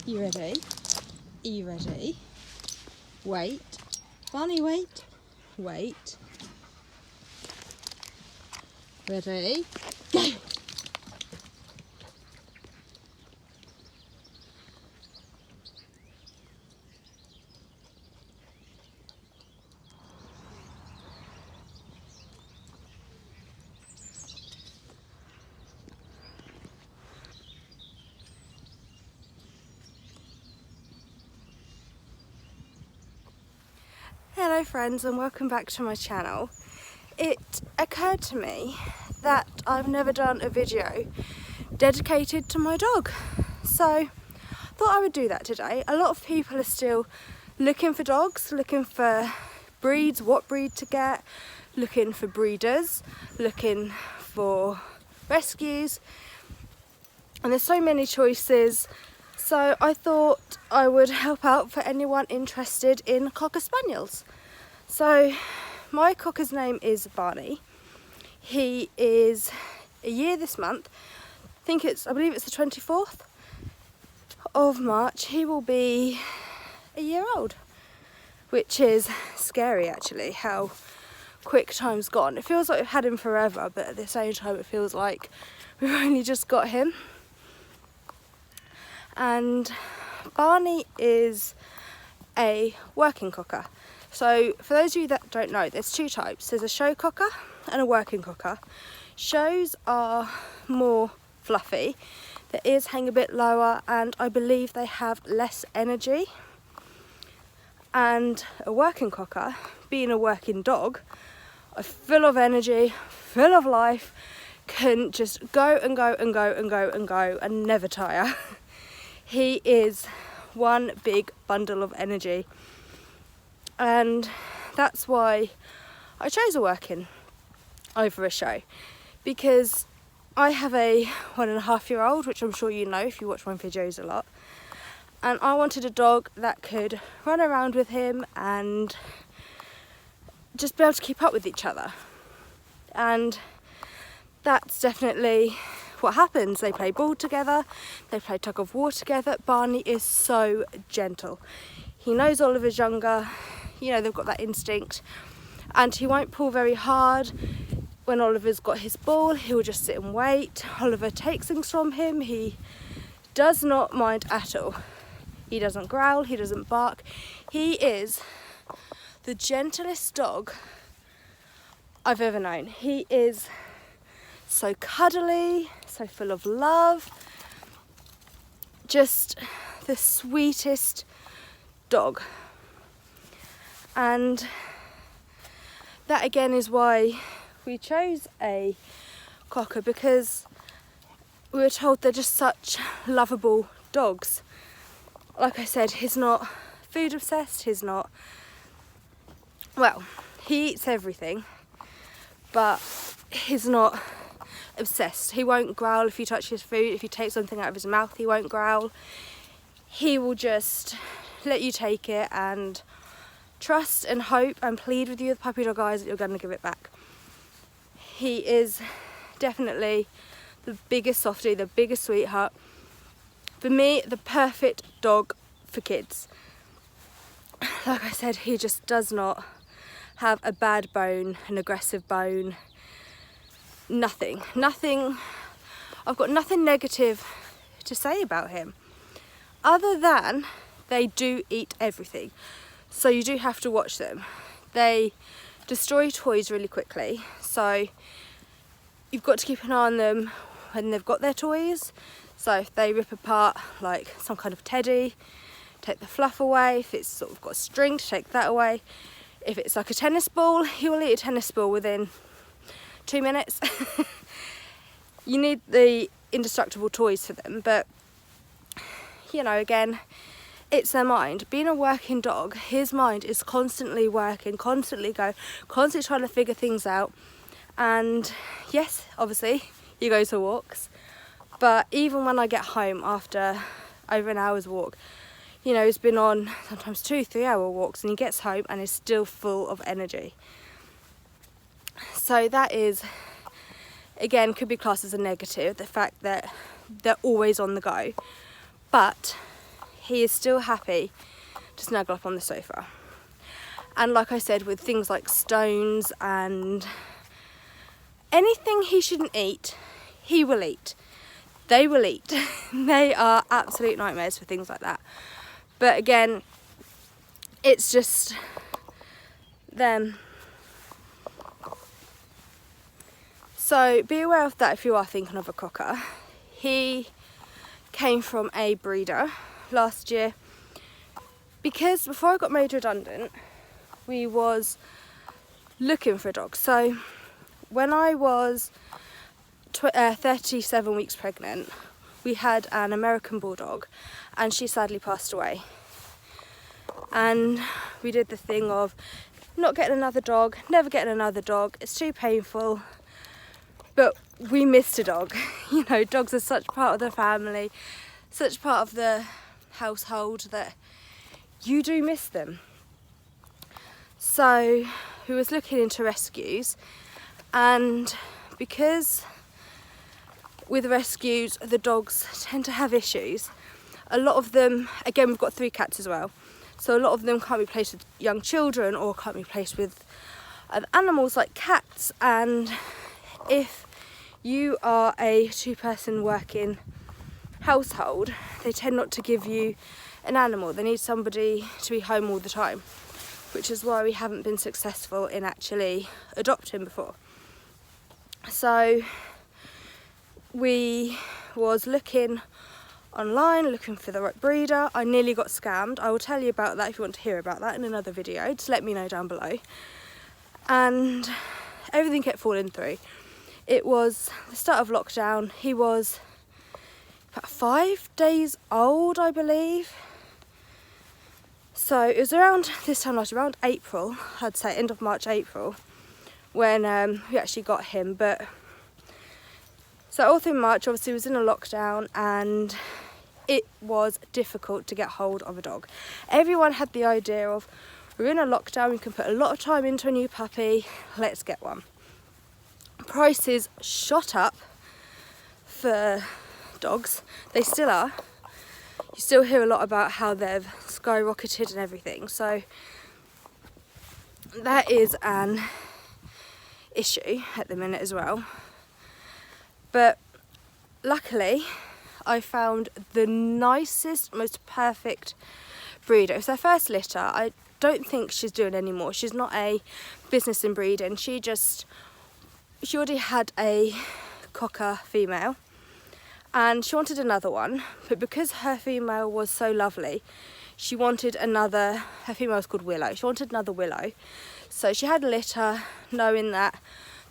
You ready? Are you ready? Wait. Barney, wait. Wait. Ready? Go! Hello friends, and welcome back to my channel. It occurred to me that I've never done a video dedicated to my dog, so I thought I would do that today. A lot of people are still looking for dogs, looking for breeds, what breed to get, looking for breeders, looking for rescues, and there's so many choices. So I thought I would help out for anyone interested in Cocker Spaniels. So my Cocker's name is Barney. He is a year this month. I believe it's the 24th of March. He will be a year old, which is scary actually, how quick time's gone. It feels like we've had him forever, but at the same time it feels like we've only just got him. And Barney is a working cocker. So for those of you that don't know, there's two types. There's a show cocker and a working cocker. Shows are more fluffy. Their ears hang a bit lower, and I believe they have less energy. And a working cocker, being a working dog, are full of energy, full of life, can just go and go and go and go and go and never tire. He is one big bundle of energy, and that's why I chose a working over a show, because I have a 1.5-year-old, which I'm sure you know if you watch my videos a lot, and I wanted a dog that could run around with him and just be able to keep up with each other. And that's definitely what happens. They play ball together, they play tug of war together. Barney is so gentle. He knows Oliver's younger, you know, they've got that instinct, and he won't pull very hard. When Oliver's got his ball, he'll just sit and wait. Oliver takes things from him. He does not mind at all. He doesn't growl, he doesn't bark. He is the gentlest dog I've ever known. He is so cuddly, so full of love, just the sweetest dog. And that again is why we chose a cocker, because we were told they're just such lovable dogs. Like I said, he's not food obsessed, he's not, well, he eats everything, but he's not obsessed. He won't growl if you touch his food. If you take something out of his mouth, he won't growl. He will just let you take it and trust and hope and plead with you with puppy dog eyes that you're going to give it back. He is definitely the biggest softie, the biggest sweetheart. For me, the perfect dog for kids. Like I said, he just does not have a bad bone, an aggressive bone. Nothing. I've got nothing negative to say about him, other than they do eat everything. So you do have to watch them. They destroy toys really quickly, so you've got to keep an eye on them when they've got their toys. So if they rip apart like some kind of teddy, take the fluff away. If it's sort of got string, to take that away. If it's like a tennis ball, he will eat a tennis ball within 2 minutes. You need the indestructible toys for them, but you know, again, it's their mind. Being a working dog, his mind is constantly working, constantly trying to figure things out. And yes, obviously you go to walks, but even when I get home after over an hour's walk, you know, he's been on sometimes 2-3 hour walks, and he gets home and is still full of energy. So that is, again, could be classed as a negative, the fact that they're always on the go. But he is still happy to snuggle up on the sofa. And like I said, with things like stones and anything he shouldn't eat, he will eat. They will eat. They are absolute nightmares for things like that. But again, it's just them. So be aware of that if you are thinking of a cocker. He came from a breeder last year because before I got made redundant, we was looking for a dog. So when I was 37 weeks pregnant, we had an American bulldog and she sadly passed away. And we did the thing of not getting another dog, never getting another dog, it's too painful. But we missed a dog. You know, dogs are such part of the family, such part of the household that you do miss them. So we was looking into rescues, and because with rescues the dogs tend to have issues, a lot of them, again we've got 3 cats as well, so a lot of them can't be placed with young children or can't be placed with other animals like cats. And if you are a 2-person working household, they tend not to give you an animal. They need somebody to be home all the time, which is why we haven't been successful in actually adopting before. So we was looking online, looking for the right breeder. I nearly got scammed. I will tell you about that if you want to hear about that in another video. Just let me know down below. And everything kept falling through. It was the start of lockdown. He was about 5 days old, I believe. So it was around this time last year, around April, I'd say end of March, April, when we actually got him. But so all through March, obviously, was in a lockdown and it was difficult to get hold of a dog. Everyone had the idea of, we're in a lockdown, we can put a lot of time into a new puppy, let's get one. Prices shot up for dogs. They still are. You still hear a lot about how they've skyrocketed and everything. So that is an issue at the minute as well. But luckily, I found the nicest, most perfect breeder. It's her first litter. I don't think she's doing any more. She's not a business in breeding. She already had a cocker female and she wanted another one, but because her female was so lovely, she wanted another. Her female was called Willow. She wanted another Willow, so she had a litter knowing that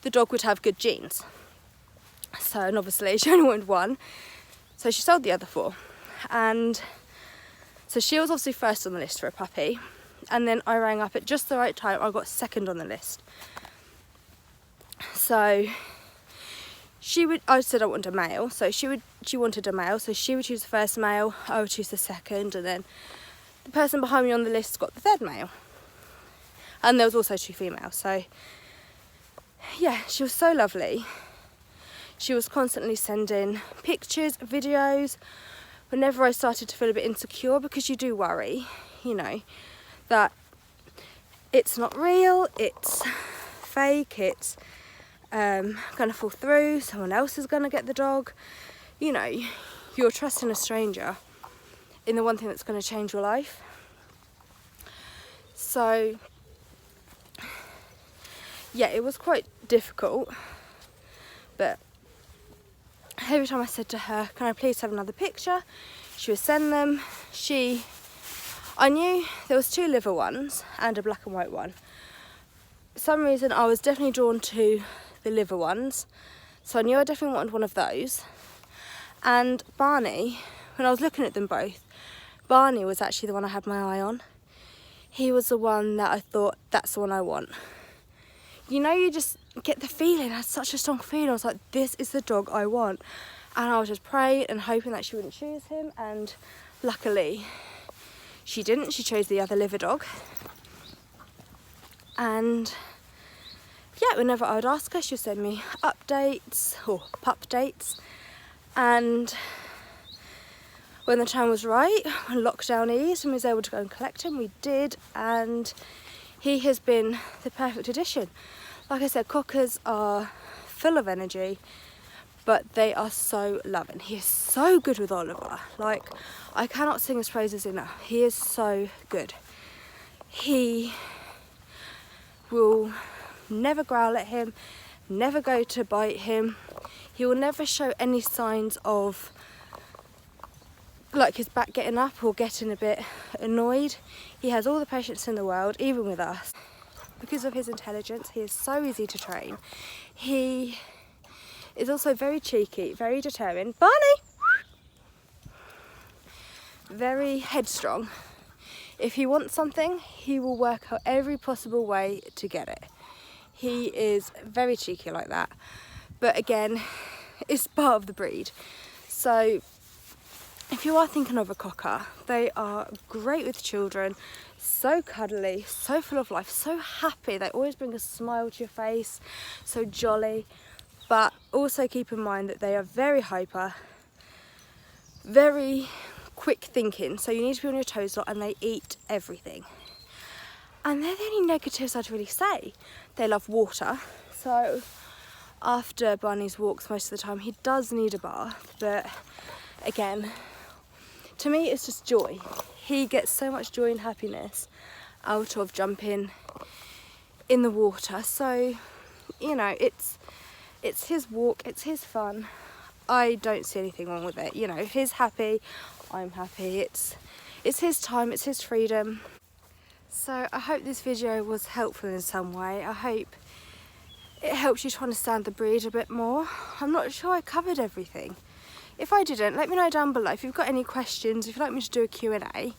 the dog would have good genes. So, and obviously she only wanted one, so she sold the other 4. And so she was obviously first on the list for a puppy, and then I rang up at just the right time. I got second on the list. So I said I wanted a male, so she wanted a male, so she would choose the first male, I would choose the second, and then the person behind me on the list got the 3rd male. And there was also 2 females, so yeah, she was so lovely. She was constantly sending pictures, videos, whenever I started to feel a bit insecure, because you do worry, you know, that it's not real, it's fake, it's going to fall through, someone else is going to get the dog. You know, you're trusting a stranger in the one thing that's going to change your life. So yeah, it was quite difficult, but every time I said to her, can I please have another picture, she would send them. I knew there was 2 liver ones and a black and white one. For some reason I was definitely drawn to the liver ones, so I knew I definitely wanted one of those. And Barney, when I was looking at them both, Barney was actually the one I had my eye on. He was the one that I thought, that's the one I want. You know, you just get the feeling, I had such a strong feeling. I was like, this is the dog I want. And I was just praying and hoping that she wouldn't choose him, and luckily she didn't. She chose the other liver dog. And yeah, whenever I would ask her, she would send me updates or pup dates. And when the time was right, when lockdown eased and we was able to go and collect him, we did, and he has been the perfect addition. Like I said, cockers are full of energy, but they are so loving. He is so good with Oliver. Like, I cannot sing his praises enough. He is so good. He will never growl at him, never go to bite him. He will never show any signs of like his back getting up or getting a bit annoyed. He has all the patience in the world, even with us. Because of his intelligence, he is so easy to train. He is also very cheeky, very determined. Barney! Very headstrong. If he wants something, he will work out every possible way to get it. He is very cheeky like that. But again, it's part of the breed. So if you are thinking of a cocker, they are great with children, so cuddly, so full of life, so happy. They always bring a smile to your face, so jolly. But also keep in mind that they are very hyper, very quick thinking, so you need to be on your toes a lot, and they eat everything. And they're the only negatives I'd really say. They love water, so after Barney's walks most of the time he does need a bath, but again, to me it's just joy. He gets so much joy and happiness out of jumping in the water, so you know, it's his walk, it's his fun. I don't see anything wrong with it. You know, if he's happy, I'm happy. It's his time, it's his freedom. So I hope this video was helpful in some way. I hope it helps you to understand the breed a bit more. I'm not sure I covered everything. If I didn't, let me know down below. If you've got any questions, if you'd like me to do a Q&A,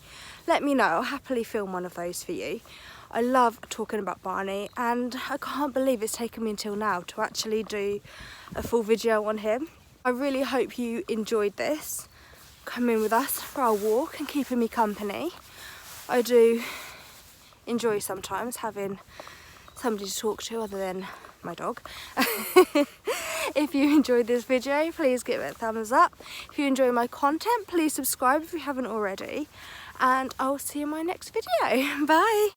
let me know. I'll happily film one of those for you. I love talking about Barney, and I can't believe it's taken me until now to actually do a full video on him. I really hope you enjoyed this, coming with us for our walk and keeping me company. I do enjoy sometimes having somebody to talk to other than my dog. If you enjoyed this video, please give it a thumbs up. If you enjoy my content, please subscribe if you haven't already, and I'll see you in my next video. Bye.